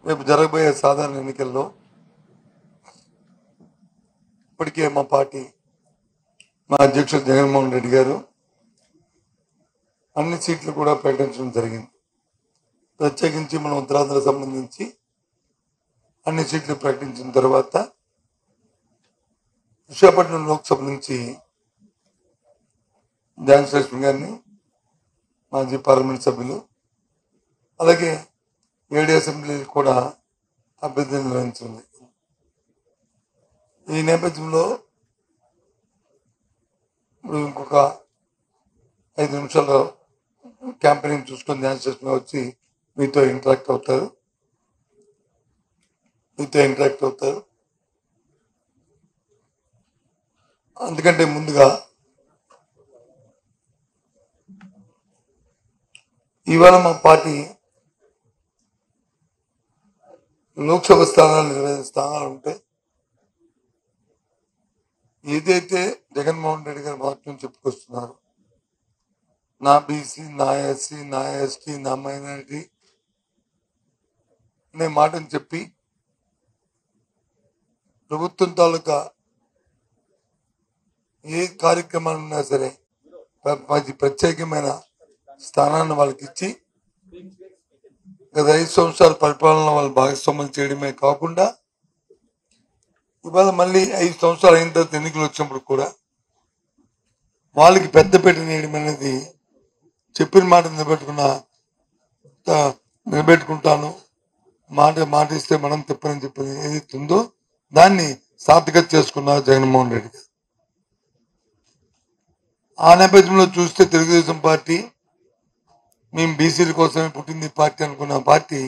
రేపు జరగబోయే సాధారణ ఎన్నికల్లో ఇప్పటికే మా పార్టీ మా అధ్యక్షుడు జగన్మోహన్ రెడ్డి గారు అన్ని సీట్లు కూడా ప్రకటించడం జరిగింది. ప్రత్యేకించి మన ఉత్తరాంధ్ర సంబంధించి అన్ని సీట్లు ప్రకటించిన తర్వాత విశాఖపట్నం లోక్సభ నుంచి ఝాన్సీ లక్ష్మి గారిని మాజీ పార్లమెంట్ సభ్యులు అలాగే 7 అసెంబ్లీలు కూడా అభ్యర్థులు నిర్వహించింది. ఈ నేపథ్యంలో ఇంకొక 5 నిమిషాల్లో క్యాంపెయినింగ్ చూసుకొని ఝాన్సీ లక్ష్మి వచ్చి మీతో ఇంటరాక్ట్ అవుతారు. అందుకంటే ముందుగా ఇవాళ మా పార్టీ లోక్సభ స్థానాలు 25 స్థానాలు ఉంటాయి. ఏదైతే జగన్మోహన్ రెడ్డి గారు మొదటి నుంచి చెప్పుకొస్తున్నారు, నా బీసీ, నా ఎస్సీ, నా ఎస్టీ, నా మైనారిటీ అనే మాటను చెప్పి ప్రభుత్వం తాలూకా ఏ కార్యక్రమాలున్నా సరే ప్రత్యేకమైన స్థానాన్ని వాళ్ళకి ఇచ్చి గత 5 సంవత్సరాల పరిపాలన వాళ్ళు భాగస్వామ్యం చేయడమే కాకుండా ఇవాళ మళ్ళీ 5 సంవత్సరాలు అయిన తర్వాత ఎన్నికలు వచ్చినప్పుడు కూడా వాళ్ళకి పెద్దపీట వేయడం అనేది చెప్పిన మాట నిలబెట్టుకుంటాను, మాట ఇస్తే మనం తిప్పని చెప్పి ఏదైతే ఉందో దాన్ని సార్థకత చేసుకున్నారు జగన్మోహన్ రెడ్డి గారు. ఆ నేపథ్యంలో చూస్తే తెలుగుదేశం పార్టీ మేము బీసీల కోసమే పుట్టింది పార్టీ అనుకున్న పార్టీ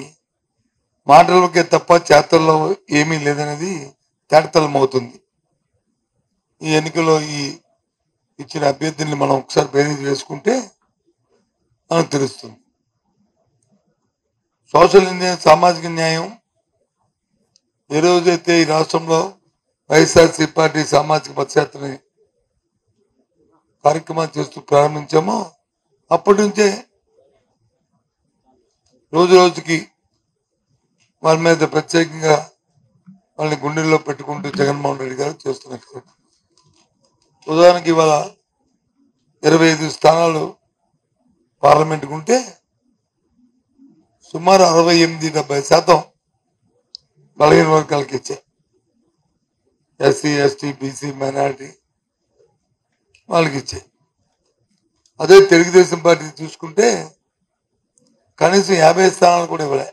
మాటలకే తప్ప చేతల్లో ఏమీ లేదనేది తేటతెల్లమవుతుంది. ఈ ఎన్నికల్లో ఈ ఇచ్చిన అభ్యర్థుల్ని మనం ఒకసారి బేరీజ్ వేసుకుంటే మనకు తెలుస్తుంది. సోషల్ ఇండియా సామాజిక న్యాయం ఏ రోజైతే ఈ రాష్ట్రంలో వైఎస్ఆర్సీ పార్టీ సామాజిక పదయాత్రని కార్యక్రమాలు చేస్తూ ప్రారంభించామో అప్పటి నుంచే రోజు రోజుకి వాళ్ళ మీద ప్రత్యేకంగా వాళ్ళని గుండెల్లో పెట్టుకుంటూ జగన్మోహన్ రెడ్డి గారు చేస్తున్నారు. ఉదాహరణకి ఇవాళ 25 స్థానాలు పార్లమెంట్కి ఉంటే సుమారు 68-70% బలహీన వర్గాలకి ఇచ్చాయి. ఎస్సీ, ఎస్టీ, బీసీ, మైనారిటీ వాళ్ళకి ఇచ్చాయి. అదే తెలుగుదేశం పార్టీ చూసుకుంటే కనీసం 50 స్థానాలు కూడా ఇవ్వలే.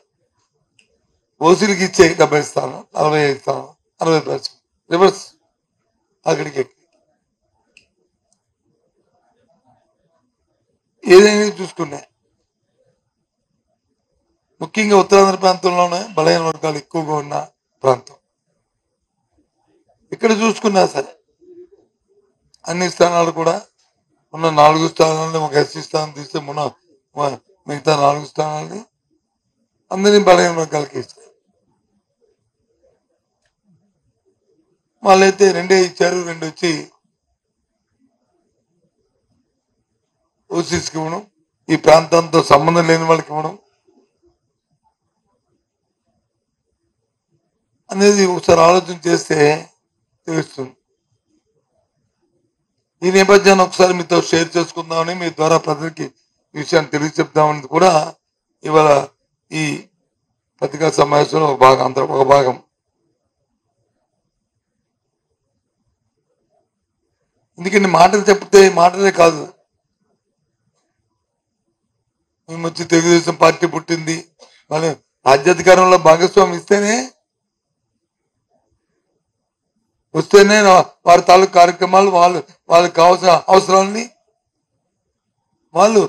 ఓసీలకి ఇచ్చే 70 స్థానం, 45 స్థానం, 60% రివర్స్ అక్కడికి. ఏదైనా చూసుకున్నా ముఖ్యంగా ఉత్తరాంధ్ర ప్రాంతంలోనే బలహీన వర్గాలు ఎక్కువగా ఉన్న ప్రాంతం. ఇక్కడ చూసుకున్నా సరే అన్ని స్థానాలు కూడా ఉన్న 4 స్థానాలని ఒక ఎస్సీ స్థానం తీస్తే మిగతా 4 స్థానాలని అందరినీ బలహీన వర్గాలకి ఇస్తారు. వాళ్ళైతే 2 ఇచ్చారు, 2 వచ్చి ఓసీస్కి ఇవ్వడం, ఈ ప్రాంతంతో సంబంధం లేని వాళ్ళకి ఇవ్వడం అనేది ఒకసారి ఆలోచన చేస్తే తెలుస్తుంది. ఈ నేపథ్యాన్ని ఒకసారి మీతో షేర్ చేసుకుందామని, మీ ద్వారా ప్రజలకి ఈ విషయాన్ని తెలియచెప్దామని కూడా ఇవాళ ఈ పత్రికా సమావేశంలో ఒక భాగం. ఎందుకంటే మాటలు చెప్తే మాటలే కాదు, మేము వచ్చి తెలుగుదేశం పార్టీ పుట్టింది వాళ్ళ రాజ్యాధికారంలో భాగస్వామ్యం వస్తేనే వారి తాలూకు కార్యక్రమాలు వాళ్ళకి కావాల్సిన అవసరాలని వాళ్ళు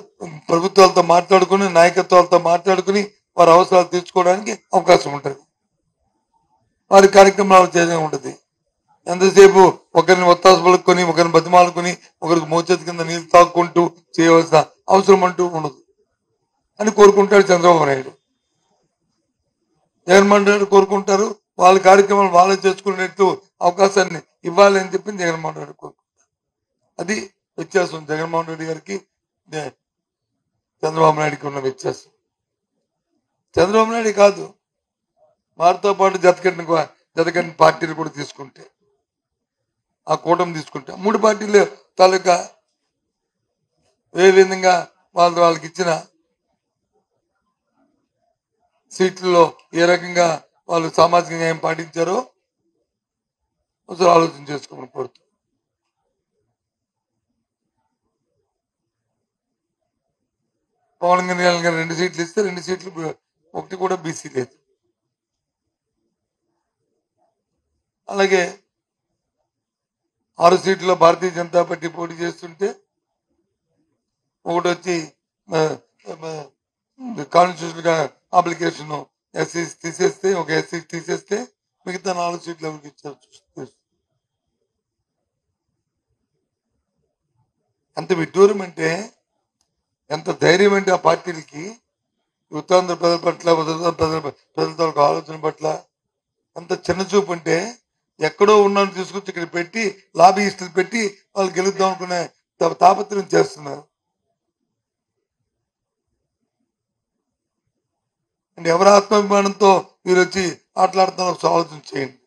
ప్రభుత్వాలతో మాట్లాడుకుని, నాయకత్వాలతో మాట్లాడుకుని వారి అవసరాలు తీర్చుకోవడానికి అవకాశం ఉంటుంది. వారి కార్యక్రమాలు చేయడం ఉంటుంది. ఎంతసేపు ఒకరిని ఒత్తాసు పలుకొని, ఒకరిని బతిమాలుకొని, ఒకరికి మోచేతి కింద నీళ్ళు తాక్కుంటూ చేయవలసిన అవసరం అంటూ ఉండదు అని కోరుకుంటాడు చంద్రబాబు నాయుడు. జగన్మోహన్ రెడ్డి కోరుకుంటారు వాళ్ళ కార్యక్రమాలు వాళ్ళే చేసుకునేట్టు అవకాశాన్ని ఇవ్వాలి అని చెప్పి జగన్మోహన్ రెడ్డి కోరుకుంటారు. అది వ్యత్యాసం జగన్మోహన్ రెడ్డి గారికి చంద్రబాబు నాయుడికి ఉన్న వ్యత్యాసం. చంద్రబాబు నాయుడు కాదు, వారితో పాటు జతకట్టిన పార్టీలు కూడా తీసుకుంటే, ఆ కూటమి తీసుకుంటే 3 పార్టీలు తాలూకా ఏ విధంగా వాళ్ళకి ఇచ్చిన సీట్లలో ఏ రకంగా వాళ్ళు సామాజిక న్యాయం పాటించారో ఒకసారి ఆలోచన చేసుకోమని కోరుతున్నాను. పవన్ కళ్యాణ్ గారు 2 సీట్లు ఇస్తే 2 సీట్లు ఒకటి కూడా బీసీ లేదు. అలాగే 6 సీట్లలో భారతీయ జనతా పార్టీ పోటీ చేస్తుంటే ఒకటి వచ్చి కాన్స్టిట్యూషన్ గా అప్లికేషన్ ఎస్సీ తీసేస్తే, ఒక ఎస్సీ తీసేస్తే మిగతా 4 సీట్లు ఎవరికి ఇచ్చారు. ఎంత విడ్డూరం అంటే, ఎంత ధైర్యం అంటే ఆ పార్టీలకి, ఉత్తరాంధ్ర ప్రజల పట్ల, ప్రజలతో ఆలోచన పట్ల అంత చిన్న చూపు అంటే, ఎక్కడో ఉన్న తీసుకొచ్చి ఇక్కడ పెట్టి లాబీయిస్టులు పెట్టి వాళ్ళు గెలుద్దాం అనుకునే తాపత్రయం చేస్తున్నారు. అంటే ఎవరి ఆత్మాభిమానంతో మీరు వచ్చి మాట్లాడుతున్న ఆలోచన చేయండి.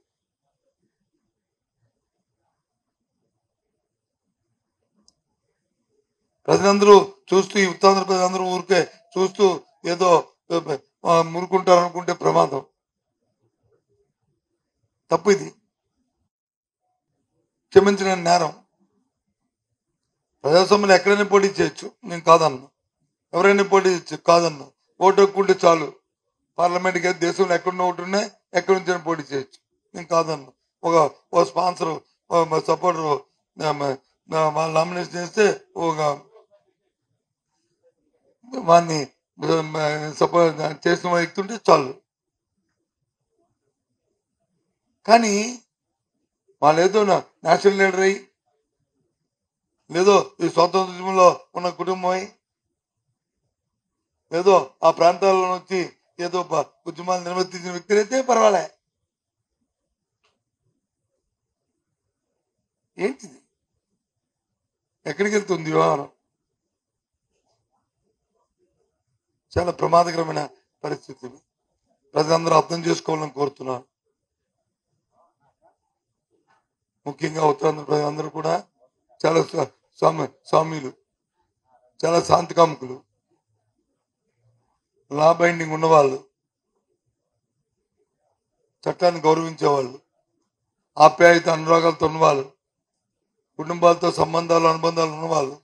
ప్రజలందరూ చూస్తూ, ఈ ఉత్తరాంధ్ర ప్రజలందరూ ఊరికే చూస్తూ ఏదో మురుకుంటారు అనుకుంటే ప్రమాదం. తప్పు, ఇది క్షమించిన నేరం. ప్రజాస్వామ్యంలో ఎక్కడైనా పోటీ చేయొచ్చు, నేను కాదన్నా. ఎవరైనా పోటీ చేయొచ్చు, కాదన్నా. ఓటు హక్కుంటే చాలు. పార్లమెంట్కి దేశంలో ఎక్కడున్న ఓటు ఉన్నాయి, ఎక్కడి నుంచి పోటీ చేయొచ్చు, నేను కాదన్నా. ఒక స్పాన్సర్ సపోర్టర్ వాళ్ళు నామినేషన్ చేస్తే ఒక వాడిని సపోర్ట్ చేసిన వ్యక్తి ఉంటే చాలు. కానీ వాళ్ళు ఏదో నేషనల్ లీడర్ అయ్యి, లేదో ఈ స్వాతంత్ర్యంలో ఉన్న కుటుంబం అయి, ఏదో ఆ ప్రాంతాల్లో నుంచి ఏదో ఉద్యమాలు నిర్వర్తించిన వ్యక్తులు అయితే పర్వాలే. ఏంటిది? ఎక్కడికి వెళ్తుంది వ్యవహారం? చాలా ప్రమాదకరమైన పరిస్థితి. ప్రజలందరూ అర్థం చేసుకోవాలని కోరుతున్నాను. ముఖ్యంగా ఉత్తరాంధ్ర ప్రజలందరూ కూడా చాలా స్వామ్యులు, చాలా శాంతికాముకులు, లా బైండింగ్ ఉన్నవాళ్ళు, చట్టాన్ని గౌరవించేవాళ్ళు, ఆప్యాయత అనురాగాలతో ఉన్నవాళ్ళు, కుటుంబాలతో సంబంధాలు అనుబంధాలు ఉన్నవాళ్ళు.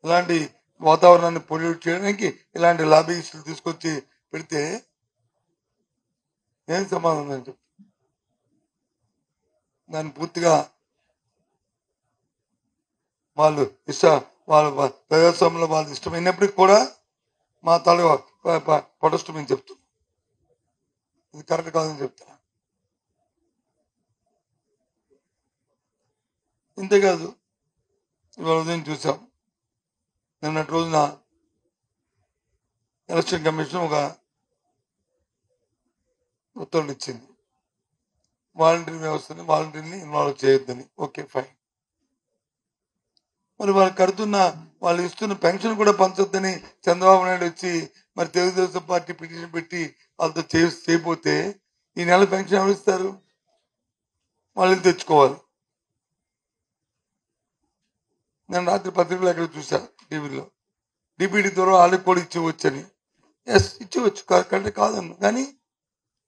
ఇలాంటి వాతావరణాన్ని పొల్యూట్ చేయడానికి ఇలాంటి లాబీయిస్టులు తీసుకొచ్చి పెడితే ఏం సమాధానం అని చెప్తాను. దాన్ని పూర్తిగా వాళ్ళు వాళ్ళ ప్రజాస్వామ్యంలో వాళ్ళు ఇష్టమైనప్పటికీ కూడా మా తల పొడస్టు మేము చెప్తున్నాం, ఇది కరెక్ట్ కాదని చెప్తున్నా. ఇంతేకాదు, ఇవాళ ఉదయం చూసాం, నిన్నటి రోజున ఎలక్షన్ కమిషన్ ఒక ఉత్తర్వులు ఇచ్చింది, వాలంటీర్ని ఇన్వాల్వ్ చేయొద్దని. Okay, fine. మరి వాళ్ళు కడుతున్న, వాళ్ళు ఇస్తున్న పెన్షన్ కూడా పంచొద్దని చంద్రబాబు నాయుడు వచ్చి మరి తెలుగుదేశం పార్టీ పిటిషన్ పెట్టి వాళ్ళతో చేయకపోతే ఈ నెల పెన్షన్ ఎవరు ఇస్తారు? వాళ్ళు తెచ్చుకోవాలి. నేను రాత్రి పత్రికలు ఎక్కడ చూసా, టీవీలో, డిబిటీ ద్వారా వాళ్ళకి కూడా ఇచ్చేవచ్చని. ఎస్, ఇచ్చేవచ్చు, కంటే కాదన్ను. కానీ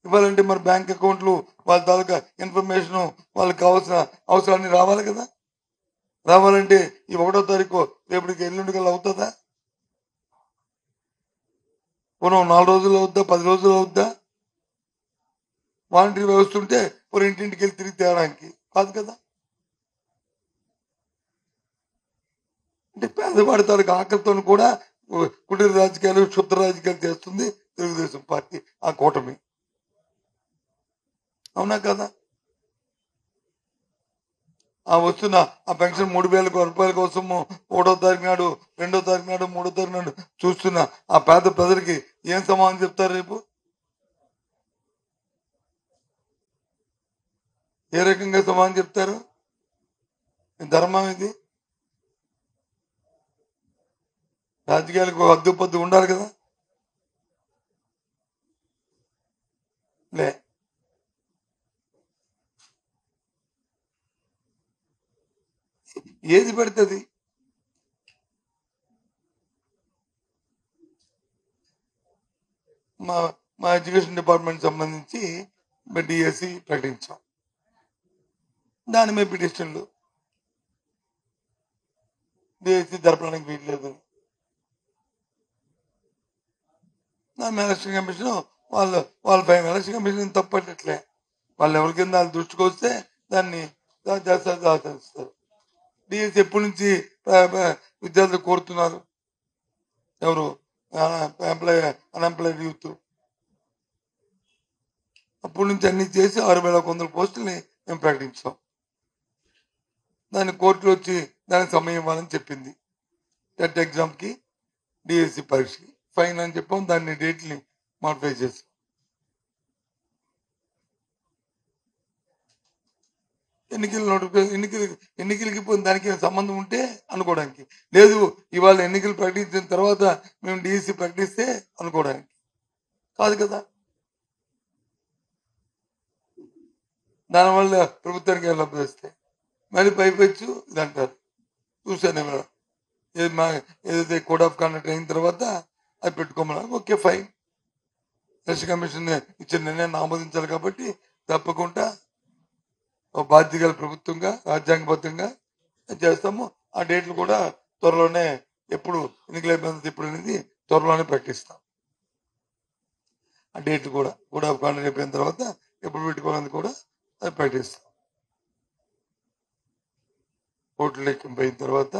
ఇవ్వాలంటే మరి బ్యాంక్ అకౌంట్లు, వాళ్ళ తాలూకా ఇన్ఫర్మేషన్, వాళ్ళకి కావాల్సిన అవసరాన్ని రావాలి కదా. రావాలంటే ఈ 1వ తారీఖు రేపటికి ఎల్లుండి కల్లా అవుతుందా? మనం 4 రోజులు అవుద్దా, 10 రోజులు అవుద్దా? వాలంటీర్ వ్యవస్థ ఉంటే ఒక ఇంటింటికి వెళ్ళి తిరిగి తేడానికి కాదు కదా. అంటే పేదవాడి తాలూకు ఆకలితో కూడా కుటీర రాజకీయాలు, క్షుద్ర రాజకీయాలు చేస్తుంది తెలుగుదేశం పార్టీ, ఆ కూటమి. అవునా కదా? ఆ వస్తున్న ఆ పెన్షన్ 3,000 రూపాయల కోసము 1వ తారీఖు నాడు, 2వ తారీఖు నాడు, 3వ తారీఖు నాడు చూస్తున్న ఆ పేద ప్రజలకి ఏం సమాధానం చెప్తారు రేపు? ఏ రకంగా సమాధానం చెప్తారు? ధర్మం ఇది. రాజకీయాలకు హద్దు పద్దు ఉండాలి కదా. లే. ఏది పెడుతుంది? మా మా ఎడ్యుకేషన్ డిపార్ట్మెంట్ సంబంధించి డిఎస్సి ప్రకటించాం. దాని మీద పిటిషన్లు, డిఎస్సి జరపడానికి వీల్లేదు. దాని ఎలక్షన్ కమిషన్ వాళ్ళ పైన ఎలక్షన్ కమిషన్ తప్పట్లే. వాళ్ళు ఎవరి కింద వాళ్ళ దృష్టికి వస్తే దాన్ని చేస్తారు. డిఎస్సి ఎప్పటి నుంచి విద్యార్థులు కోరుతున్నారు? ఎవరు? Unemployed youth. అప్పటి నుంచి అన్ని చేసి 6,100 పోస్టుల్ని మేము ప్రకటించాం. దాన్ని కోర్టులో వచ్చి దానికి సమయం ఇవ్వాలని చెప్పింది. టెట్ ఎగ్జామ్కి, డిఎస్సి పరీక్షకి ఫైన్ అని చెప్పాం. దాన్ని డేట్ని మాడిఫై చేసాం. ఎన్నికలకి దానికి సంబంధం ఉంటే అనుకోవడానికి లేదు. ఇవాళ ఎన్నికలు ప్రకటించిన తర్వాత మేము డిఎస్సి ప్రకటిస్తే అనుకోవడానికి కాదు కదా. దానివల్ల ప్రభుత్వానికి లబ్ధి వస్తే మళ్ళీ పైపెచ్చు ఇది అంటారు. చూశాను ఏదైతే కోడ్ ఆఫ్ కాండక్ట్ అయిన తర్వాత అది పెట్టుకోమన్నారు. Okay, fine. ఎలక్షన్ కమిషన్ ఇచ్చిన నిర్ణయాన్ని ఆమోదించాలి కాబట్టి తప్పకుండా బాధ్యత గల ప్రభుత్వంగా రాజ్యాంగబద్ధంగా చేస్తాము. ఆ డేట్లు కూడా త్వరలోనే, ఎప్పుడు ఎన్నికల ఇబ్బంది ఎప్పుడు అనేది త్వరలోనే ప్రకటిస్తాం. ఆ డేట్లు కూడా కోడ్ ఆఫ్ కాండక్ట్ అయిపోయిన తర్వాత ఎప్పుడు పెట్టుకోవాలని కూడా అది ప్రకటిస్తాం. కోర్టు లెక్కింపు అయిన తర్వాత,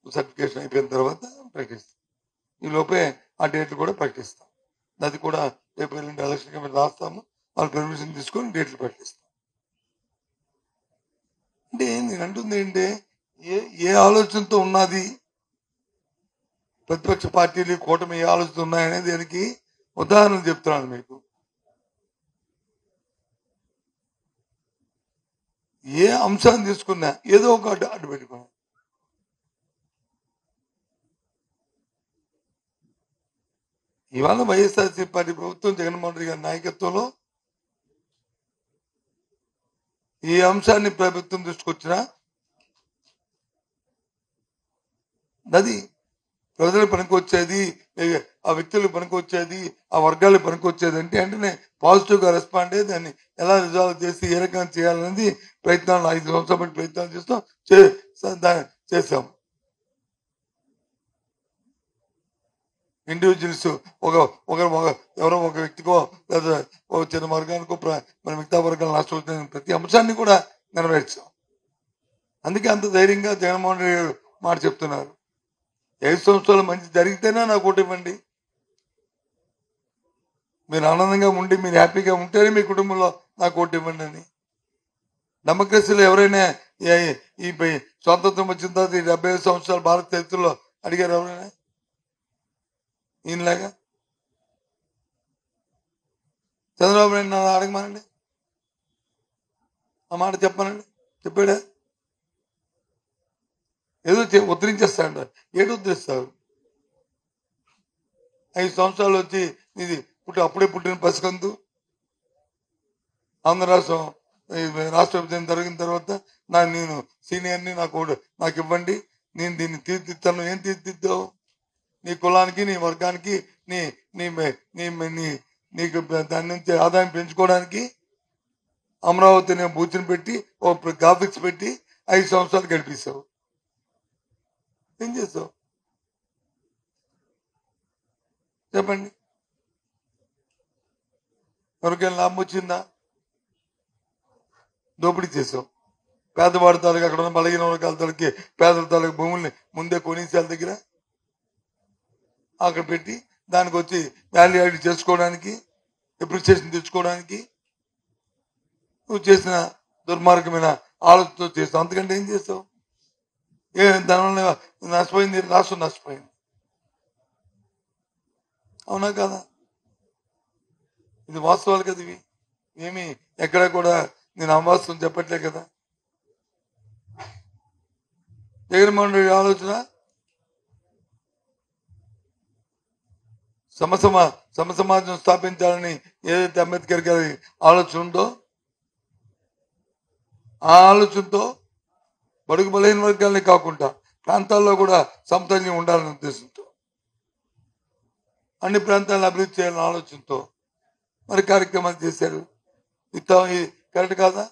సర్టిఫికేషన్ అయిపోయిన తర్వాత ప్రకటిస్తాం. ఈ లోపే ఆ డేట్లు కూడా ప్రకటిస్తాం. అది కూడా రేపు ఎలక్షన్ కమిషన్ రాస్తాము. వాళ్ళు పర్మిషన్ తీసుకొని డేట్లు ప్రకటిస్తాం. అంటే నేను అంటుంది ఏంటి, ఏ ఆలోచనతో ఉన్నది ప్రతిపక్ష పార్టీలు, కూటమి ఏ ఆలోచన ఉన్నాయనేది దానికి ఉదాహరణలు చెప్తున్నాను మీకు. ఏ అంశాన్ని తీసుకున్నా ఏదో ఒక అడ్డు పెట్టుకున్నా. ఇవాళ వైఎస్ఆర్సీపీ పార్టీ ప్రభుత్వం జగన్మోహన్ రెడ్డి గారి నాయకత్వంలో ఏ అంశాన్ని ప్రభుత్వం దృష్టికొచ్చినా అది ప్రజలకు పనికొచ్చేది, ఆ వ్యక్తులకు పనికొచ్చేది, ఆ వర్గాలకు పనికొచ్చేది అంటే వెంటనే పాజిటివ్ గా రెస్పాండ్ అయ్యి దాన్ని ఎలా రిజాల్వ్ చేసి ఏ రకంగా చేయాలనేది ప్రయత్నాలు 5 సంవత్సరాల బట్టి ప్రయత్నాలు చేస్తాం. ఇండివిజువల్స్ ఎవరో ఒక వ్యక్తికో లేదా ఒక చిన్న వర్గానికో మన మిగతా వర్గాలు నష్టపోతున్న ప్రతి అంశాన్ని కూడా నెరవేర్చాం. అందుకే అంత ధైర్యంగా జగన్మోహన్ రెడ్డి గారు మాట చెప్తున్నారు. 5 సంవత్సరాలు మంచి జరిగితేనే నాకు ఓటు ఇవ్వండి. మీరు ఆనందంగా ఉండి మీరు హ్యాపీగా ఉంటేనే మీ కుటుంబంలో నాకు ఓటు ఇవ్వండి అని. డెమోక్రసీలో ఎవరైనా ఈ స్వాతంత్రం వచ్చిన తర్వాత 75 సంవత్సరాల భారత చరిత్రలో అడిగారు ఎవరైనా ఈయనలాగా? చంద్రబాబు నాయుడు అడగమానండి, ఆ మాట చెప్పానండి, చెప్పాడా? ఏదో ఉద్ధరించేస్తాడు. ఏడు ఉద్ధరిస్తారు? 5 సంవత్సరాలు వచ్చి ఇది అప్పుడే పుట్టిన పసికందు ఆంధ్ర రాష్ట్ర విభజన జరిగిన తర్వాత నేను సీనియర్ని, నాకు ఇవ్వండి, నేను దీన్ని తీర్చిదిద్దాను. ఏం తీర్చిదిద్దావు? నీ కులానికి, నీ వర్గానికి, నీకు దాని నుంచి ఆదాయం పెంచుకోవడానికి అమరావతిని బూచిని పెట్టి ఒక గ్రాఫిక్స్ పెట్టి 5 సంవత్సరాలు గడిపేశావు. ఏం చేస్తావు చెప్పండి? ఎవరికైనా లాభం వచ్చిందా? దోపిడీ చేసావు. పేదవాడి తాలూకు, అక్కడ ఉన్న బలహీన వర్గాల తాలూకి, పేదల తాలూకు భూముల్ని ముందే కొనేసి వాళ్ళ దగ్గర అక్కడ పెట్టి దానికి వచ్చి వాల్యూ యాడ్ చేసుకోవడానికి, ఎప్రిసియేషన్ తెచ్చుకోవడానికి నువ్వు చేసిన దుర్మార్గమైన ఆలోచనతో చేస్తావు. అంతకంటే ఏం చేస్తావు? దానివల్ల నష్టపోయింది, రాష్ట్రం నష్టపోయింది. అవునా కదా? ఇది వాస్తవాలు కదా ఇవి. ఏమి ఎక్కడ కూడా నేను అవాస్తవం చెప్పట్లే కదా. జగన్మోహన్ రెడ్డి ఆలోచన సమసమాజం స్థాపించాలని ఏదైతే అంబేద్కర్ గారి ఆలోచన ఉందో ఆ ఆలోచనతో బడుగు బలహీన వర్గాలని కాకుండా ప్రాంతాల్లో కూడా సమతుల్యం ఉండాలనే ఉద్దేశంతో అన్ని ప్రాంతాలను అభివృద్ధి చేయాలనే ఆలోచనతో మరి కార్యక్రమాలు చేశారు. ఇది కరెక్ట్ కాదా?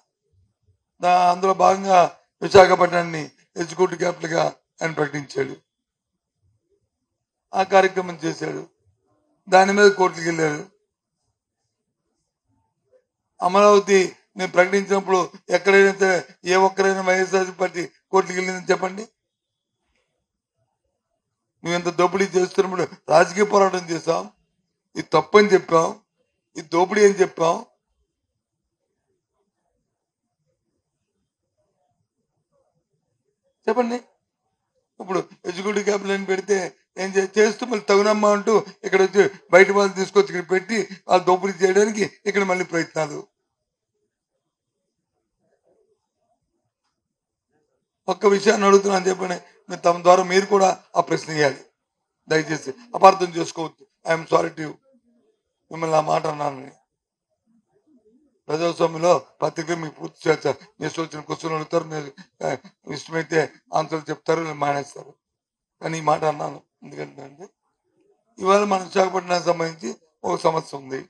అందులో భాగంగా విశాఖపట్నాన్ని ఎగ్జిక్యూటివ్ క్యాపిటల్ గా ఆయన ప్రకటించాడు. ఆ కార్యక్రమం చేశాడు. దాని మీద కోర్టుకు వెళ్ళారు. అమరావతి నేను ప్రకటించినప్పుడు ఎక్కడైనా సరే ఏ ఒక్కరైనా వైఎస్ఆర్ పార్టీ కోర్టుకు వెళ్ళిందని చెప్పండి. నువ్వు ఎంత దోపిడీ చేస్తున్నప్పుడు రాజకీయ పోరాటం చేశాం, ఇది తప్పని చెప్పాం, ఇది దోపిడీ అని చెప్పాం. చెప్పండి. ఇప్పుడు ఎగ్జిక్యూటివ్ క్యాపిటల్ పెడితే ఏం చేస్తూ మళ్ళీ తగునమ్మా అంటూ ఇక్కడ వచ్చి బయట వాళ్ళు తీసుకొచ్చి ఇక్కడ పెట్టి వాళ్ళు దోపిడీ చేయడానికి ఇక్కడ మళ్ళీ ప్రయత్నాలు. ఒక్క విషయాన్ని అడుగుతున్నాను చెప్పండి, తమ ద్వారా మీరు కూడా ఆ ప్రశ్న ఇవ్వాలి. దయచేసి అపార్థం చేసుకోవద్దు. ఐఎమ్ సారీ టు మిమ్మల్ని ఆ మాట అన్నాను. ప్రజాస్వామ్యంలో పత్రికలు మీకు పూర్తి చేస్తారు. మీరు వచ్చిన క్వశ్చన్ అడుగుతారు, మీరు ఇష్టమైతే ఆన్సర్లు చెప్తారు, మానేస్తారు. కానీ ఈ మాట అన్నాను ఎందుకంటే ఇవాళ మన విశాఖపట్నానికి సంబంధించి ఒక సమస్య ఉంది,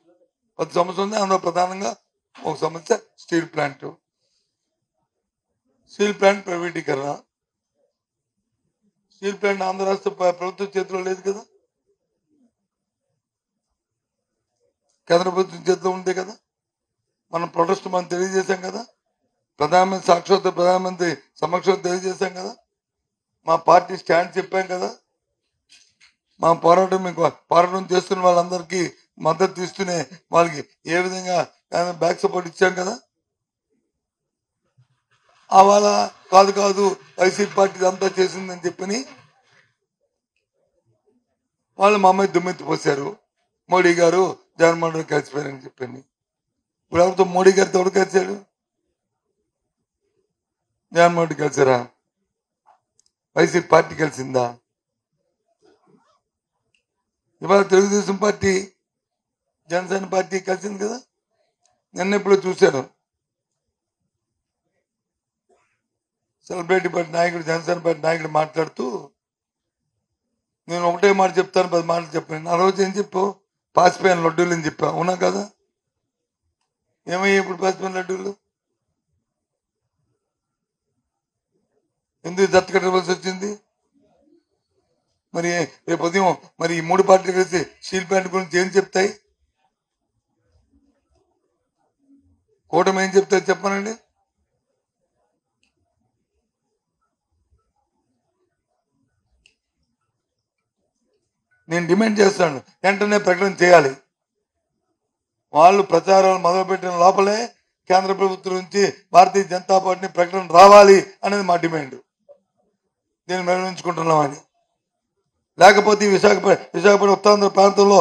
10 సమస్య ఉంది. అందులో ప్రధానంగా ఒక సమస్య స్టీల్ ప్లాంట్. స్టీల్ ప్లాంట్ ప్రైవేటీకరణ. స్టీల్ ప్లాంట్ ఆంధ్ర రాష్ట్ర ప్రభుత్వం చేతిలో లేదు కదా, కేంద్ర ప్రభుత్వం చేతిలో ఉందే కదా. మనం ప్రొటెస్ట్ మనం తెలియజేశాం కదా, ప్రధానమంత్రి సాక్షాత్ ప్రధానమంత్రి సమక్షంలో తెలియజేశాం కదా, మా పార్టీ స్టాండ్ చెప్పాం కదా, మా పోరాటం మీకు పోరాటం చేస్తున్న వాళ్ళందరికీ మద్దతు ఇస్తూనే వాళ్ళకి ఏ విధంగా బ్యాక్ సపోర్ట్ ఇచ్చాం కదా. అవాళ కాదు వైసీపీ పార్టీ అంతా చేసిందని చెప్పని వాళ్ళు మా అమ్మాయి దుమ్మెత్తి పోసారు. మోడీ గారు జగన్మోహన్ రెడ్డి కలిసిపోయారని చెప్పని. ఇప్పుడు ఎవరితో మోడీ గారితో ఎవరు కలిశాడు? జగన్మోహన్ రెడ్డి కలిసారా? వైసీపీ పార్టీ కలిసిందా? ఇవాళ తెలుగుదేశం పార్టీ జనసేన పార్టీ కలిసింది కదా. నిన్న ఇప్పుడు చూశాను, సెలబ్రిటీ పార్టీ నాయకుడు జనసేన పార్టీ నాయకుడు మాట్లాడుతూ నేను ఒకటే మాట చెప్తాను 10 మాటలు చెప్పాను. ఆ రోజు ఏం చెప్పు, పాసిపోయిన లడ్డూలు అని చెప్పా, అవునా కదా? ఏమయ్యా ఇప్పుడు పాసిపోయిన లడ్డూలు? ఎందుకు దత్తకట్టవలసి వచ్చింది? మరి రేపు ఉదయం మరి ఈ 3 పార్టీలు కలిసి స్టీల్ ప్లాంట్ గురించి ఏం చెప్తాయి? కూటమి ఏం చెప్తాయి చెప్పనండి. నేను డిమాండ్ చేస్తాను, వెంటనే ప్రకటన చేయాలి. వాళ్ళు ప్రచారాలు మొదలుపెట్టిన లోపలే కేంద్ర ప్రభుత్వం నుంచి భారతీయ జనతా పార్టీ ప్రకటన రావాలి అనేది మా డిమాండ్. దీన్ని నిర్వహించుకుంటున్నామని. లేకపోతే విశాఖపట్నం ఉత్తరాంధ్ర ప్రాంతంలో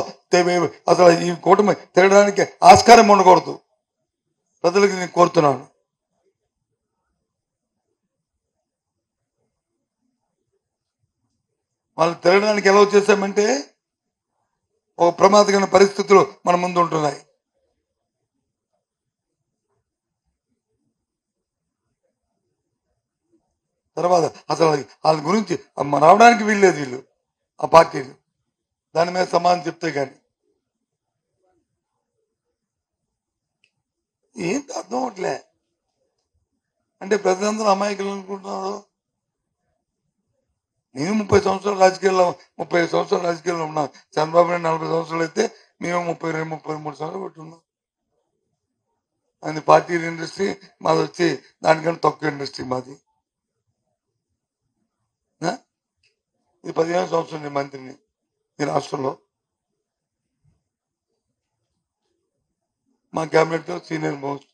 అసలు ఈ కూటమి తిరగడానికి ఆస్కారం ఉండకూడదు. ప్రజలకు నేను కోరుతున్నాను. వాళ్ళు తిరగడానికి ఎలా చేశామంటే ఒక ప్రమాదకరమైన పరిస్థితులు మన ముందు ఉంటున్నాయి. తర్వాత అసలు వాళ్ళ గురించి రావడానికి వీల్లేదు వీళ్ళు ఆ పార్టీలు. దాని మీద సమాధానం చెప్తే గాని ఏంటి అర్థం అవట్లే. అంటే ప్రజలందరూ అమాయకులు అనుకుంటున్నారు. నేను 30 సంవత్సరాలు రాజకీయాల్లో 35 సంవత్సరాలు రాజకీయాల్లో ఉన్నాను. చంద్రబాబు నాయుడు 40 సంవత్సరాలు అయితే మేము 32-33 సంవత్సరాలు పెట్టున్నాం. అది పార్టీ ఇండస్ట్రీ మాది వచ్చి దానికన్నా తక్కువ ఇండస్ట్రీ మాది. ఇది 15 సంవత్సరం మంత్రిని ఈ రాష్ట్రంలో. మా క్యాబినెట్ లో సీనియర్ మోస్ట్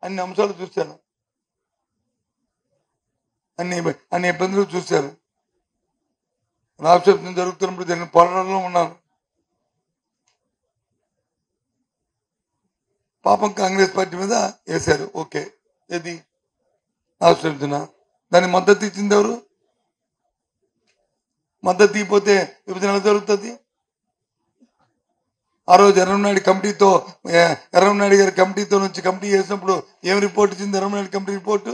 అన్ని అంశాలు చూశాను, అన్ని ఇబ్బందులు చూశాను. రాష్ట్రం జరుగుతున్నప్పుడు జరిగిన పోరాటంలో ఉన్నాను. పాపం కాంగ్రెస్ పార్టీ మీద వేశారు. ఓకే, ఏది రాష్ట్రం దాన్ని మద్దతు ఇచ్చింది ఎవరు? మద్దతు ఇవ్వకపోతే విభజన ఎలా జరుగుతుంది? ఆ రోజు ఎర్రంనాయుడు కమిటీతో ఎర్రంనాయుడు గారి కమిటీతో నుంచి కమిటీ చేసినప్పుడు ఏం రిపోర్ట్ ఇచ్చింది ఎర్రంనాయుడు కమిటీ రిపోర్టు?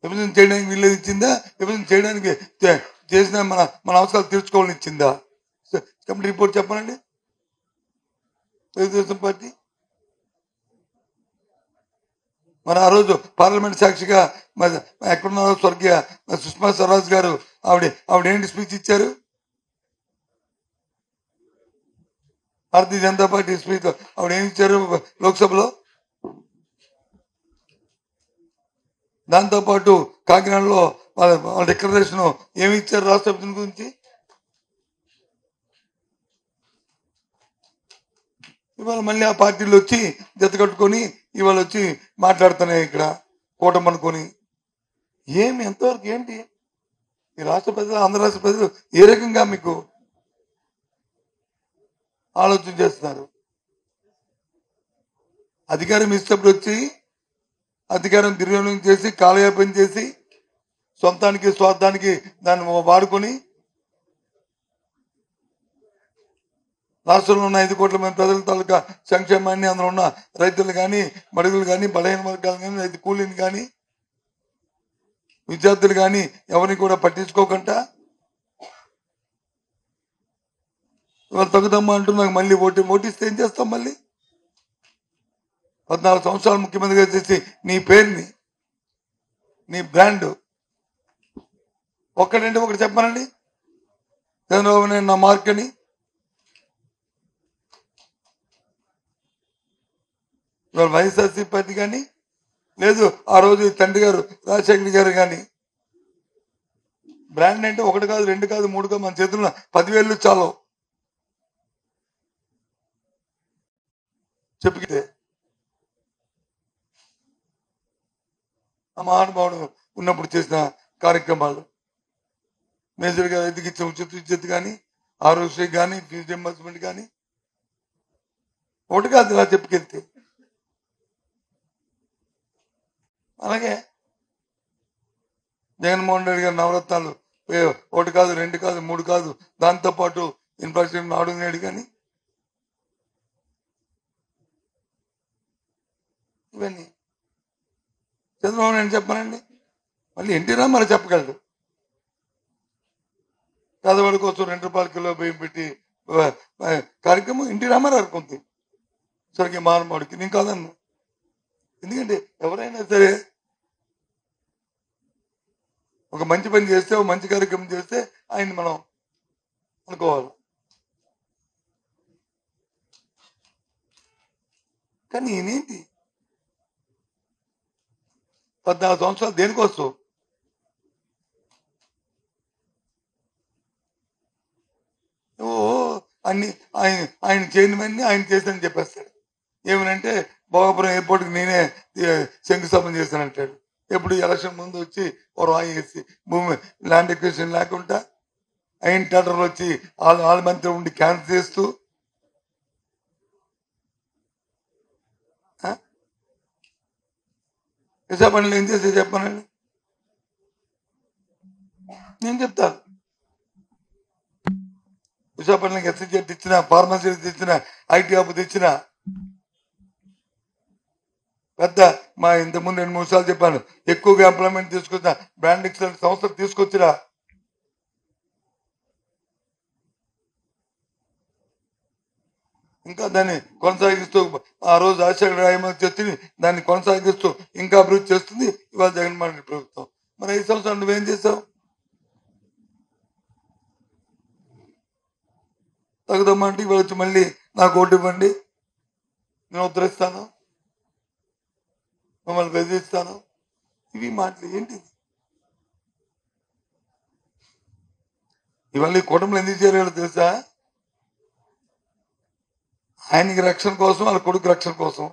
విభజన చేయడానికి వీళ్ళది ఇచ్చిందా? విభజన చేయడానికి చేసిన మన అవసరాలు తీర్చుకోవాలని ఇచ్చిందా? కమిటీ రిపోర్ట్ చెప్పనండి. తెలుగుదేశం పార్టీ మరి ఆ రోజు పార్లమెంట్ సాక్షిగా ఎక్కడున్నారో స్వర్గీయ సుష్మా స్వరాజ్ గారు ఆవిడ ఏంటి స్పీచ్ ఇచ్చారు? భారతీయ జనతా పార్టీ స్పీచ్ ఆవిడ ఏమి ఇచ్చారు లోక్సభలో? దాంతోపాటు కాకినాడలో వాళ్ళ డిక్లరేషన్ ఏమి ఇచ్చారు రాష్ట్ర విభజన గురించి? ఇవాళ మళ్ళీ ఆ పార్టీలు వచ్చి జత కట్టుకొని ఇవాళ వచ్చి మాట్లాడుతున్నాయి ఇక్కడ కూటమి అనుకొని. ఏమి ఎంతవరకు ఏంటి ఈ రాష్ట్ర ప్రజలు, ఆంధ్ర రాష్ట్ర ప్రజలు ఏ రకంగా మీకు ఆలోచన చేస్తున్నారు? అధికారం ఇచ్చినప్పుడు వచ్చి అధికారం దుర్వినియోగం చేసి కాలయాపన చేసి సొంతానికి స్వార్థానికి దాన్ని వాడుకొని రాష్ట్రంలో ఉన్న 5 కోట్ల మంది ప్రజల తాలూకా సంక్షేమాన్ని, అందులో ఉన్న రైతులు కానీ, బడుగులు కానీ, బలహీన వర్గాలు కానీ, రైతు కూలీని కానీ, విద్యార్థులు కానీ ఎవరిని కూడా పట్టించుకోకుండా ఇవాళ తగ్గుదమ్మా అంటూ నాకు మళ్ళీ ఓటిస్తే ఏం చేస్తాం? మళ్ళీ 14 సంవత్సరాలు ముఖ్యమంత్రిగా చేసి నీ పేరుని, నీ బ్రాండ్ ఒక్కటంటే ఒకటి చెప్పానండి. చంద్రబాబు నాయుడు నా మార్క్ అని. ఇవాళ వైఎస్ఆర్సీ పార్టీ కానీ లేదు, ఆ రోజు తండ్రి గారు రాజశేఖర్ గారు కానీ బ్రాండ్ అంటే 1 కాదు, 2 కాదు, 3 కాదు, మన చేతుల్లో 10,000 చాలు చెప్పితే. ఆ మహానుభావుడు ఉన్నప్పుడు చేసిన కార్యక్రమాలు, మేజర్ గా రైతుకి ఇచ్చిన ఉచిత విద్యుత్ కానీ, ఆరోగ్యశ్రీ కానీ, ఫీజు రింబర్స్మెంట్ కానీ 1 కాదు ఇలా చెప్పుకెళ్తే. అలాగే జగన్మోహన్ రెడ్డి గారి నవరత్నాలు 1 కాదు, 2 కాదు, 3 కాదు, దాంతోపాటు ఇన్ఫ్రాస్ట్రక్చర్ నాడు నేడు కానీ ఇవన్నీ చంద్రబాబు నాయుడు చెప్పానండి. మళ్ళీ ఎన్టీ రామారావు చెప్పగలడు. పేదవాడి కోసం 2 రూపాయల కిలో బియ్యం పెట్టి కార్యక్రమం ఎన్టీ రామారావు ఉంది. స్వర్గీయ మహానుభావుడికి నేను కాదన్ను. ఎందుకంటే ఎవరైనా సరే ఒక మంచి పని చేస్తే, ఒక మంచి కార్యక్రమం చేస్తే ఆయన్ని మనం అనుకోవాలి. కానీ ఈయనేంటి 14 సంవత్సరాలు దేనికోసం? అన్ని ఆయన చేయనివన్నీ ఆయన చేశానని చెప్పేస్తాడు. ఏమనంటే భోగాపురం ఎయిర్పోర్ట్కి నేనే శంకుస్థాపన చేశానంటాడు. ఎప్పుడు ఎలక్షన్ ముందు వచ్చి ఓ రాయి వేసి భూమి ల్యాండ్ ఎక్విజిషన్ లేకుండా అయిన టెండర్లు వచ్చి వాళ్ళ మంత్రి ఉండి క్యాన్సిల్ చేస్తూ విశాఖపట్నంలో ఏం చేస్తే చెప్పానండి. నేను చెప్తాను. విశాఖపట్నంకి ఎస్సీజెట్ తెచ్చిన, ఫార్మసీ తెచ్చిన, ఐటీ హబ్ తెచ్చిన, పెద్ద మా ఇంతకుముందు 2-3 సార్లు చెప్పాను, ఎక్కువగా ఎంప్లాయ్మెంట్ తీసుకొచ్చిన బ్రాండ్ ఎక్సలెంట్ సంస్థలు తీసుకొచ్చినా ఇంకా దాన్ని కొనసాగిస్తూ ఆ రోజు రాజశేఖర రాయమని చెప్పి దాన్ని కొనసాగిస్తూ ఇంకా అభివృద్ధి చేస్తుంది ఇవాళ జగన్మోహన్ రెడ్డి ప్రభుత్వం. మరి 5 సంవత్సరాలు నువ్వేం చేసావు? తగుదమ్మంటే ఇవాళ వచ్చి మళ్ళీ నాకు ఓటు ఇవ్వండి, నేను ఉద్ధరిస్తాను, మిమ్మల్ని బెదిరిస్తాను, ఇవి మాటలు ఏంటి? ఇవన్నీ కూటమిలో ఎందుకు చేరాడో తెలుసా? ఆయనకి రక్షణ కోసం, వాళ్ళ కొడుకు రక్షణ కోసం,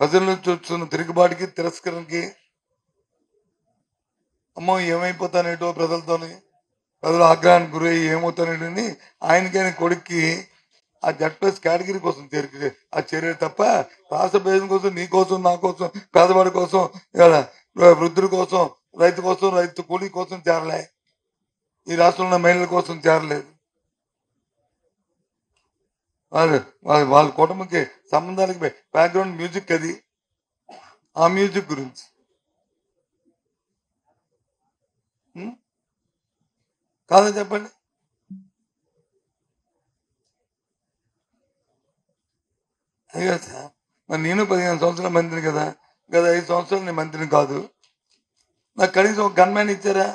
ప్రజల నుంచి వస్తున్న తిరుగుబాటుకి, తిరస్కరణకి, అమ్మో ఏమైపోతానేటో ప్రజలతోని, ప్రజల ఆగ్రహానికి గురై ఏమవుతానేటని ఆయనకైనా కొడుక్కి ఆ జడ్ప్లస్ కేటగిరీ కోసం ఆ చర్య తప్ప రాష్ట్ర ప్రయోజనం కోసం, నీ కోసం, నా కోసం, పేదవాడి కోసం, వృద్ధుల కోసం, రైతు కోసం, రైతు కూలీ కోసం చేరలే. ఈ రాష్ట్రంలో మహిళల కోసం చేరలేదు. వాళ్ళ కుటుంబంకి సంబంధాలకి బ్యాక్గ్రౌండ్ మ్యూజిక్ అది. ఆ మ్యూజిక్ గురించి కాదా చెప్పండి. అదే కదా సార్. మరి నేను 15 సంవత్సరాల మంత్రిని కదా, గత 5 సంవత్సరాలు నేను మంత్రిని కాదు. నాకు కనీసం ఒక గన్మ్యాన్ ఇచ్చారా?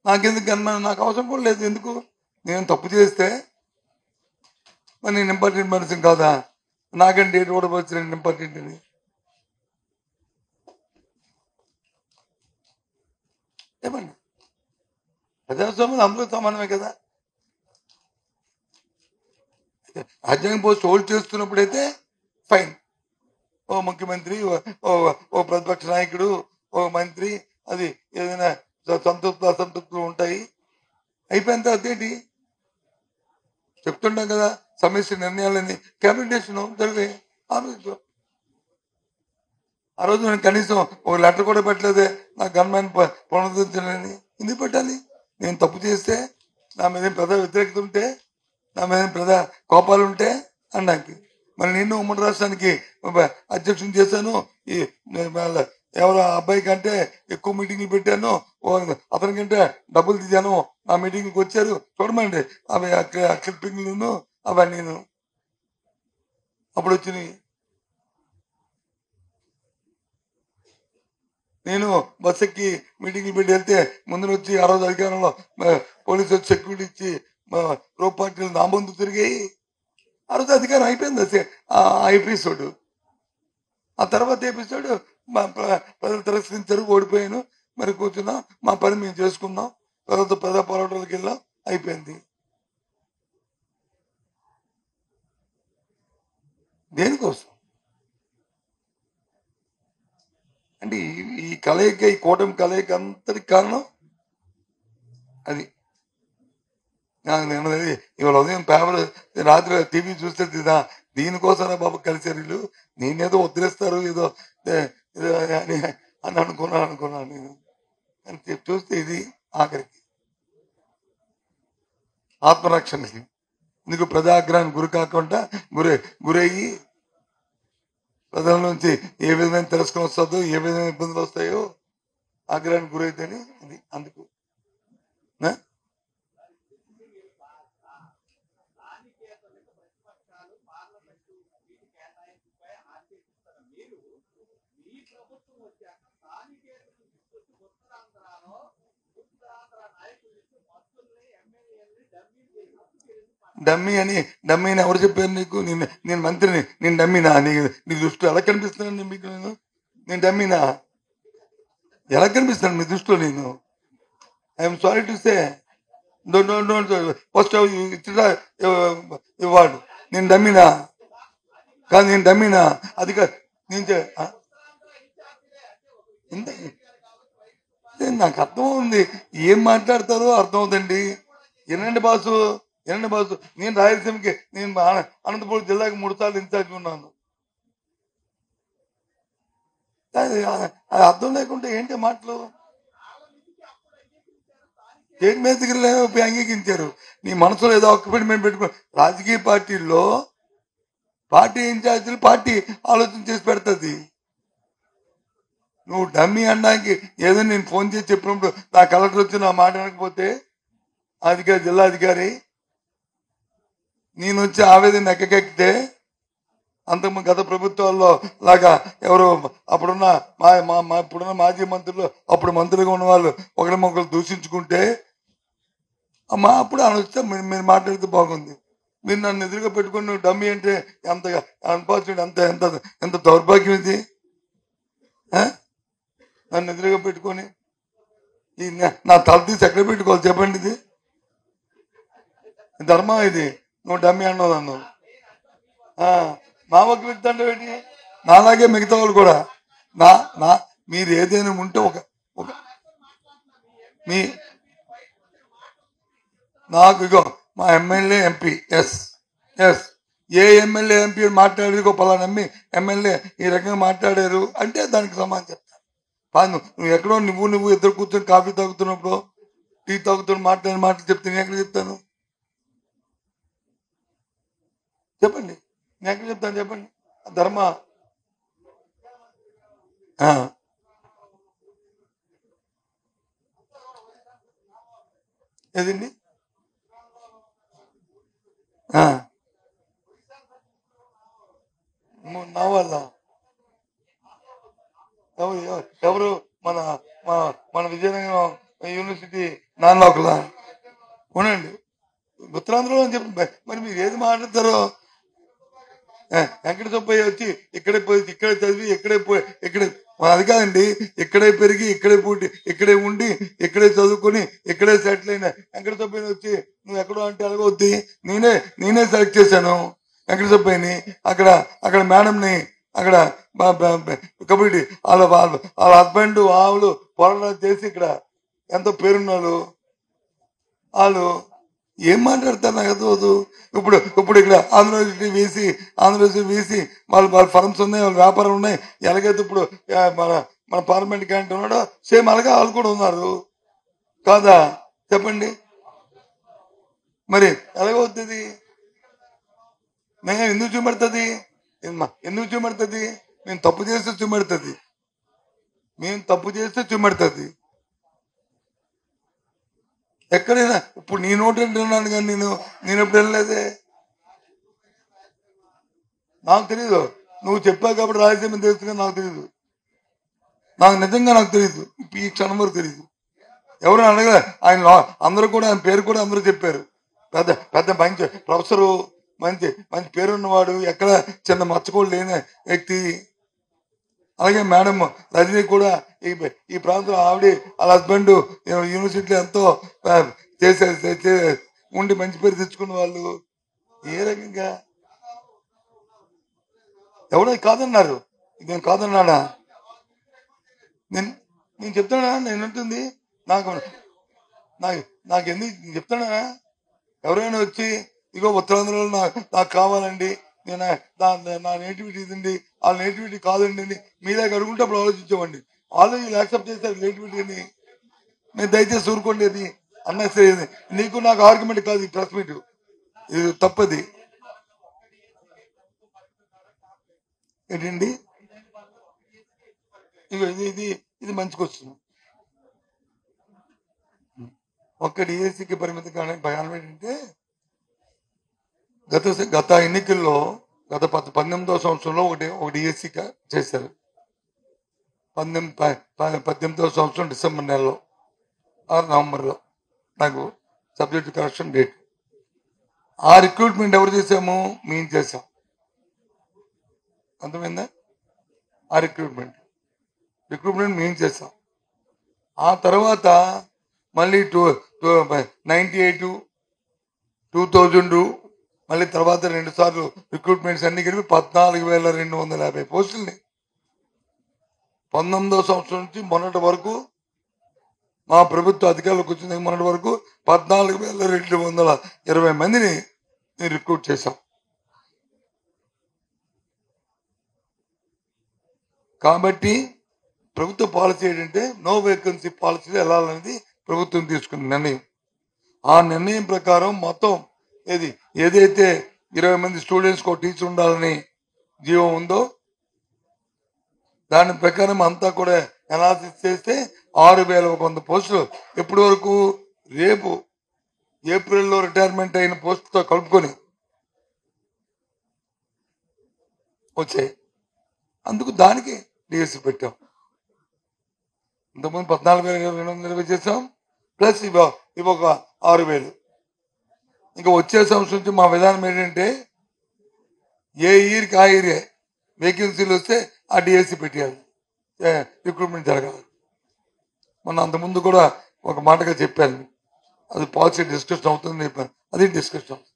నాకెందుకు గన్మ్యాన్? నాకు అవసరం కూడా లేదు. ఎందుకు? నేను తప్పు చేస్తే మరి నేను ఇంపార్టెంట్ మనిషిని కాదా? నాకంటే డేట్ కూడా వచ్చిన ఇంపార్టెంట్ అని చెప్పండి. ప్రజాస్వామ్యం అందరూ సమానమే కదా. రాజ్యాంగ పోస్ట్ హోల్డ్ చేస్తున్నప్పుడైతే ఫైన్. ఓ ముఖ్యమంత్రి, ఓ ప్రతిపక్ష నాయకుడు, ఓ మంత్రి, అది ఏదైనా సంతృప్తులు అసంతృప్తులు ఉంటాయి. అయిపోయిన తర్వాత ఏంటి చెప్తుంటాం కదా, సమస్య నిర్ణయాలని క్యాబినెట్ జరిగే. ఆ రోజు నేను కనీసం ఒక లెటర్ కూడా పెట్టలేదే నా గన్మ్యాన్ పునరుద్ధరించాలని. ఎందుకు పెట్టాలి? నేను తప్పు చేస్తే, నా మీద ప్రజా వ్యతిరేకత ఉంటే, నా మీద ప్రజా కోపాలు ఉంటే అన్నాకి. మరి నేను ఉమ్మడి రాష్ట్రానికి అధ్యక్షుని చేశాను. ఈ ఎవరు అబ్బాయి కంటే ఎక్కువ మీటింగ్లు పెట్టాను, అతని కంటే డబ్బులు తీశాను, నా మీటింగ్కి వచ్చారు చూడమండి. అవి క్లిప్పింగ్లు అవన్నీ అప్పుడు వచ్చినాయి. నేను బస్ ఎక్కి మీటింగ్లు పెట్టి వెళ్తే ముందు వచ్చి ఆ రోజు అధికారంలో పోలీసు వచ్చి సెక్యూరిటీ ఇచ్చి రో పార్టీలు నా ముందు తిరిగాయి. ఆ రోజు అధికారం అయిపోయింది ఆ ఎపిసోడ్. ఆ తర్వాత ఎపిసోడ్ ప్రజలు తిరస్కరించారు, ఓడిపోయాను, మరి కూర్చున్నాం, మా పని మేము చేసుకున్నాం, ప్రజా పోరాటాలకు వెళ్ళాం, అయిపోయింది. దేనికోసం అంటే ఈ కలయిక, ఈ కూటమి కలయిక అంతటికి కారణం అది. ఇవాళ ఉదయం పేపర్, రాత్రి టీవీ చూస్తే దీనికోసం బాబు కలిసారు వీళ్ళు, నేనేదో వదిలేస్తారు ఏదో అని అనుకున్నాను నేను అని చూస్తే ఇది ఆఖరికి ఆత్మరక్షణకి. ఇందుకు ప్రజాగ్రహానికి గురి కాకుండా గురయ్యి ప్రజల నుంచి ఏ విధమైన తిరస్కరణ వస్తుందో, ఏ విధమైన ఇబ్బందులు వస్తాయో ఆగ్రహానికి గురైతేనే అది. అందుకు డమ్మీని ఎవరు చెప్పారు నీకు? నేను మంత్రిని, నేను డమ్మీనా? నీ దృష్టిలో ఎలా కనిపిస్తున్నాను మీకు? నేను డమ్మీనా? ఎలా కనిపిస్తున్నాను మీ దృష్టిలో నేను? I'm sorry to say, first ఇవ్వాడు. నేను డమ్మీనా? కాదు, నేను డమ్మీనా? అది నాకు అర్థం ఉంది. ఏం మాట్లాడతారో అర్థం అవుతండి. వినండి బాసు, నేను రాయలసీమకి, నేను అనంతపురం జిల్లాకి 3 సార్లు ఇన్ఛార్జ్ ఉన్నాను. అది అర్థం లేకుంటే ఏంటి మాటలు? స్టేట్ మీద దగ్గర అంగీకరించారు. నీ మనసులో ఏదో ఆక్యుపెంట్మెంట్ పెట్టుకో. రాజకీయ పార్టీల్లో పార్టీ ఇన్ఛార్జీలు పార్టీ ఆలోచన చేసి పెడుతుంది. నువ్వు డమ్మీ అనడానికి ఏదో నేను ఫోన్ చేసి చెప్పినప్పుడు నా కలెక్టర్ వచ్చి నా మాట అనకపోతే అధికారి, జిల్లా అధికారి, నేను వచ్చి ఆవేదన ఎక్కకెక్కితే అంతకుముందు గత ప్రభుత్వాల్లో లాగా ఎవరు అప్పుడున్న ఇప్పుడున్న మాజీ మంత్రులు, అప్పుడు మంత్రులుగా ఉన్న వాళ్ళు ఒకరినొకరు దూషించుకుంటే అప్పుడు అని వస్తే మీరు మాట్లాడితే బాగుంది. మీరు నన్ను ఎదురుగా పెట్టుకుని నువ్వు డమ్మీ అంటే ఎంత అన్పార్చునేట్, ఎంత దౌర్భాగ్యం ఇది. నన్ను ఎదురుగా పెట్టుకొని నా తల తీసి ఎక్కడ పెట్టుకోవాలి చెప్పండి? ఇది ధర్మం? ఇది నువ్వు డమ్మీ అన్నావు నన్ను. మా ఒక వ్యక్తి అంటే ఏంటి? నాలాగే మిగతా వాళ్ళు కూడా మీరు ఏదైనా ఉంటే ఒక నాకు ఇగో మా ఎమ్మెల్యే ఎంపీ ఎస్ ఏ ఎమ్మెల్యే ఎంపీ మాట్లాడారు, పలానా ఎమ్మెల్యే ఈ రకంగా మాట్లాడారు అంటే దానికి సమాధానం చెప్తాను. నువ్వు ఎక్కడో నువ్వు ఇద్దరు కూర్చొని కాఫీ తాగుతున్నప్పుడు టీ తాగుతున్న మాటలు చెప్తే నేను ఎక్కడ చెప్తాను? చెప్పండి, నేను ఎక్కడ చెప్తాను చెప్పండి? ధర్మ ఏదండి? నా వల్ల ఎవరు? మన మన విజయనగరం యూనివర్సిటీ నాన్న ఒకలా ఉండండి, ఉత్తరాంధ్రలో అని చెప్పి మరి మీరు ఏది మాట్లాడతారో? వెంకట సుబ్బయ్య వచ్చి ఇక్కడే పోయి ఇక్కడే చదివి ఇక్కడే అది కాదండి, ఇక్కడే పెరిగి ఇక్కడే పుట్టి ఇక్కడే ఉండి ఇక్కడే చదువుకొని ఇక్కడే సెటిల్ అయిన వెంకట సుబ్బయ్య వచ్చి నువ్వు ఎక్కడో అంటే అలాగొద్ది. నేనే సెలెక్ట్ చేశాను వెంకట సుబ్బయ్యని. అక్కడ మేడంని అక్కడ కబడ్డీ వాళ్ళ హస్బెండ్ ఆవులు పోరాటం చేసి ఇక్కడ ఎంతో పేరున్నారు వాళ్ళు. ఏం మాట్లాడతారు నాకు అర్థమవుతూ. ఇప్పుడు ఇక్కడ ఆంధ్రప్రదేశ్ వీసి వాళ్ళ ఫర్మ్స్ ఉన్నాయి, వాళ్ళ వ్యాపారం ఉన్నాయి. ఎలాగైతే ఇప్పుడు మన పార్లమెంట్ క్యాండిడేట్ ఉన్నాడో సేమ్ అలాగే వాళ్ళు కూడా ఉన్నారు కాదా? చెప్పండి మరి ఎలాగవుతుంది? మేము ఎందుకు చూపెడుతుంది? మేము తప్పు చేస్తే చూపెడుతుంది. ఎక్కడైనా ఇప్పుడు నీ నోటి వింటున్నాను కానీ నేను ఎప్పుడు వెళ్ళలేదే. నాకు తెలీదు, నువ్వు చెప్పావు కాబట్టి రాయలసీమ తెలుసు కానీ నాకు తెలీదు. నాకు తెలియదు, ఈ క్షణం వరకు తెలియదు. ఎవరు అడగలే. ఆయన అందరూ కూడా ఆయన పేరు కూడా అందరూ చెప్పారు. పెద్ద మంచి ప్రొఫెసరు, మంచి పేరున్నవాడు, ఎక్కడ చిన్న మచ్చకోడు లేని వ్యక్తి. అలాగే మేడం రజనీ కూడా ఈ ప్రాంతంలో ఆవిడ వాళ్ళ హస్బెండ్ యూనివర్సిటీలో ఎంతో ఉండి మంచి పేరు తెచ్చుకున్న వాళ్ళు. ఏ రకంగా ఎవరో కాదన్నారు, నేను కాదన్నానా? నేను చెప్తానా? నేను ఉంటుంది నాకు ఎందుకు చెప్తానా? ఎవరైనా వచ్చి ఇగో ఉత్తరాంధ్రలో నాకు కావాలండి, నేను నా నేటివిటీ ఇదండి, వాళ్ళ నేటివిటీ కాదండి అని మీ దగ్గర అడుగుంటే అప్పుడు ఆలోచించామండి. ఆల్రెడీ యాక్సెప్ట్ చేశారు నేటివిటీని. నేను దయచేసి ఊరుకోండి, అది అన్నెసరీ. నీకు నాకు ఆర్గ్యుమెంట్ కాదు, ప్రెస్ మీట్ ఇది తప్పది ఏంటండి. ఇగో ఇది మంచికి వస్తుంది. ఒక్క డిఎస్సికి పరిమితి కానీ భయానం ఏంటంటే గత ఎన్నికల్లో గత 18వ సంవత్సరంలో ఒక డిఎస్సి చేశారు. 18వ సంవత్సరం డిసెంబర్ నెలలో నవంబర్లో నాకు సబ్జెక్ట్ కరెక్షన్ డేట్. ఆ రిక్రూట్మెంట్ ఎవరు చేసాము? మేము చేసాం. అర్థమైందా? ఆ రిక్రూట్మెంట్ మేము చేసాం. ఆ తర్వాత మళ్ళీ 98, 2000 మళ్ళీ తర్వాత 2 సార్లు రిక్రూట్మెంట్స్ అన్ని కలిపి 14,250 పోస్టుల్ని 19వ సంవత్సరం నుంచి మొన్నటి వరకు మా ప్రభుత్వ అధికారులకు వచ్చిన మొన్నటి వరకు 14,220 మందిని రిక్రూట్ చేశాం. కాబట్టి ప్రభుత్వ పాలసీ ఏంటంటే నో వేకెన్సీ పాలసీలో వెళ్ళాలనేది ప్రభుత్వం తీసుకున్న నిర్ణయం. ఆ నిర్ణయం ప్రకారం మొత్తం ఏదైతే 20 మంది స్టూడెంట్స్ ఒక టీచర్ ఉండాలని జీవో ఉందో దాని ప్రకారం అంతా కూడా అనాలిసిస్ చేస్తే 6,100 పోస్టులు ఎప్పటి వరకు? రేపు ఏప్రిల్లో రిటైర్మెంట్ అయిన పోస్టుతో కలుపుకొని వచ్చాయి. అందుకు దానికి డిఎస్సి పెట్టాం. ఇంతకుముందు 14,220 చేసాం, ప్లస్ ఇవి ఒక 6,000. ఇంకా వచ్చే సంవత్సరం నుంచి మా విధానం ఏంటంటే ఏ ఇయర్కి ఆ ఇయరే వేకెన్సీలు వస్తే ఆ డిఎస్సి పెట్టేయాలి, రిక్రూట్మెంట్ జరగాలి. మొన్న అంతకుముందు కూడా ఒక మాటగా చెప్పాను, అది పాలసీ డిస్కషన్ అవుతుంది చెప్పాను, అది డిస్కషన్ అవుతుంది.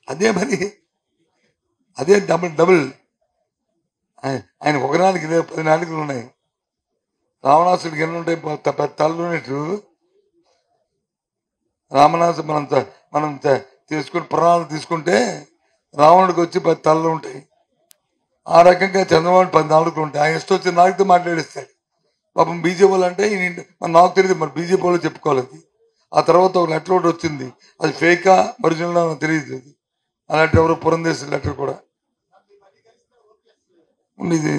అదే మరి అదే డబుల్ ఆయన ఒక నాలుగు 10 నాలుగులు ఉన్నాయి. రావణాసుడికి ఎన్ని ఉంటాయి? తలలు ఉన్నట్టు రామనాసు మనం తీసుకుని ప్రణాళిక తీసుకుంటే రావణుడికి వచ్చి 10 తలలు ఉంటాయి. ఆ రకంగా చంద్రబాబు 10 నాలుగులు ఉంటాయి. ఆయన ఇష్టం వచ్చిన నాలుగుతో మాట్లాడిస్తాడు. పాపం బీజేపీ వాళ్ళు అంటే మరి నాకు తెలియదు, మరి బీజేపీ వాళ్ళు చెప్పుకోవాలి అది. ఆ తర్వాత ఒక లెటర్ ఒకటి వచ్చింది, అది ఫేకా ఒరిజినల్ నాకు తెలియదు. అది అలాంటి ఎవరు పురంధేశ్వరి లెటర్ కూడా ఉండేది.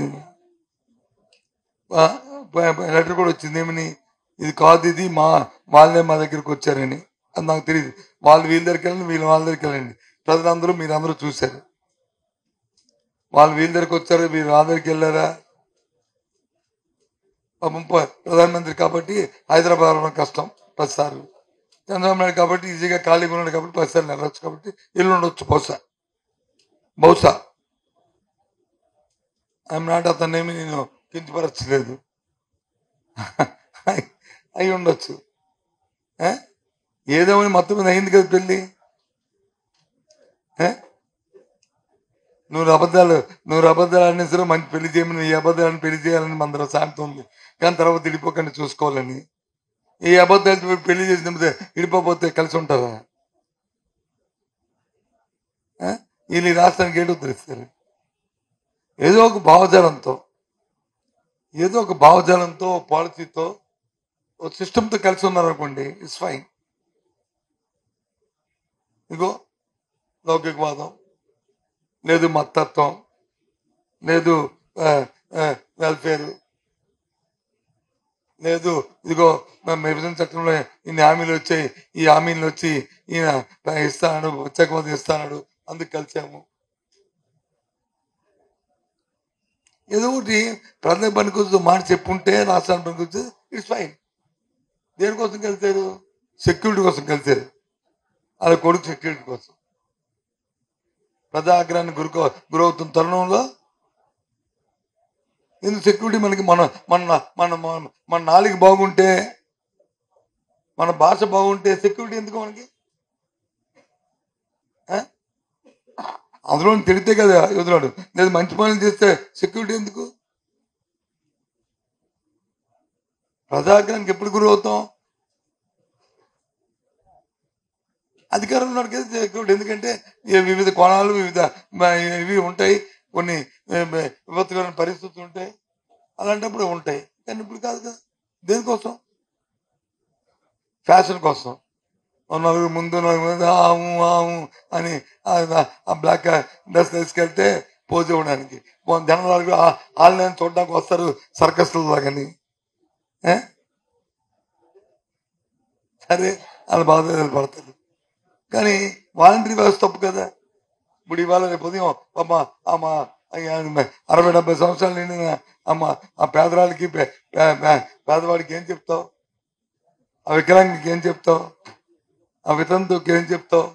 లెటర్ కూడా వచ్చింది ఏమని, ఇది కాదు, ఇది వాళ్ళే మా దగ్గరికి వచ్చారని. అది నాకు తెలియదు. వాళ్ళు వీళ్ళ దగ్గరికి వెళ్ళండి, వీళ్ళు వాళ్ళ దగ్గరికి వెళ్ళండి. ప్రజలందరూ మీరందరూ చూశారు. వాళ్ళు వీళ్ళ దగ్గరికి వచ్చారు, మీరు వాళ్ళ దగ్గరికి వెళ్ళారా? ప్రధానమంత్రి కాబట్టి హైదరాబాద్ రావడం కష్టం 10 సార్లు. చంద్రబాబు నాయుడు కాబట్టి ఈజీగా ఖాళీగా ఉన్నాడు కాబట్టి 10 సార్లు వెళ్ళొచ్చు, కాబట్టి ఇల్లు ఉండొచ్చు బహుశా. ఐఎమ్ నాట్, అతన్నేమి నేను కించపరచలేదు. అయి ఉండొచ్చు. ఏదేమని మొత్తం మీద అయింది కదా పెళ్లి. నువ్వు అబద్ధాలు అనేసరి మంచి పెళ్లి చేయమని, ఈ అబద్ధాలను పెళ్లి చేయాలని మన సామెత ఉంది. కానీ తర్వాత ఇడిపోకుండా చూసుకోవాలని. ఈ అబద్ధాలు పెళ్లి చేసినప్పుడు ఇడిపోతే కలిసి ఉంటారా? వీళ్ళు ఈ రాష్ట్రానికి ఏంటో తెలుస్తారు. ఏదో ఒక భావజాలంతో పాలసీతో ఒక సిస్టమ్తో కలిసి ఉన్నారనుకోండి, ఇట్స్ ఫైన్. ఇగో లౌకికవాదం లేదు, మతత్వం లేదు, వెల్ఫేర్ లేదు, ఇదిగో విభజన చట్టంలో ఇన్ని హామీలు వచ్చాయి, ఈ హామీలు వచ్చి ఈయన ఇస్తాడు, ప్రత్యేకవాదం ఇస్తాడు, అందుకు కలిసాము. ఏదో ఒకటి ప్రజలకు పనికొచ్చు మాట చెప్పుంటే, రాష్ట్రానికి పనికొచ్చు, ఇట్స్ ఫైన్. దేనికోసం కలిసారు? సెక్యూరిటీ కోసం కలిసారు. అలా కొడుకు సెక్యూరిటీ కోసం. ప్రజాగ్రహాన్ని గురవుతున్న తరుణంలో ఎందుకు సెక్యూరిటీ? మనకి మన నాలుగు బాగుంటే, మన భాష బాగుంటే సెక్యూరిటీ ఎందుకు మనకి? అందులో తిడితే కదా ఎదురాడు, లేదు మంచి పనులు చేస్తే సెక్యూరిటీ ఎందుకు? ప్రజాగ్రహానికి ఎప్పుడు గురవుతాం? అధికారంలో ఉన్నాడు కదా సెక్యూరిటీ. ఎందుకంటే వివిధ కోణాలు, వివిధ ఇవి ఉంటాయి, కొన్ని విపత్తుకరమైన పరిస్థితులు ఉంటాయి, అలాంటప్పుడు ఉంటాయి. కానీ ఇప్పుడు కాదు కదా. దేనికోసం? ఫ్యాషన్ కోసం. నలుగురు ముందు ఆము అని ఆ బ్లాక్ డ్రెస్ తీసుకెళ్తే పోజ్ ఇవ్వడానికి, జనాలు ఆన్లైన్ చూడడానికి వస్తారు సర్కస్ లాగని. సరే, వాళ్ళ బాధ పడతారు. కానీ వాలంటరీ వ్యవస్థ తప్పు కదా. ఇప్పుడు ఇవాళ రేపు ఉదయం అమ్మ 60-70 సంవత్సరాలు నిండిన అమ్మ ఆ పేదరాలకి పేదవాడికి ఏం చెప్తావు? ఆ వికలాంగికి ఏం చెప్తావు? ఆ వితంతుకి ఏం చెప్తావు?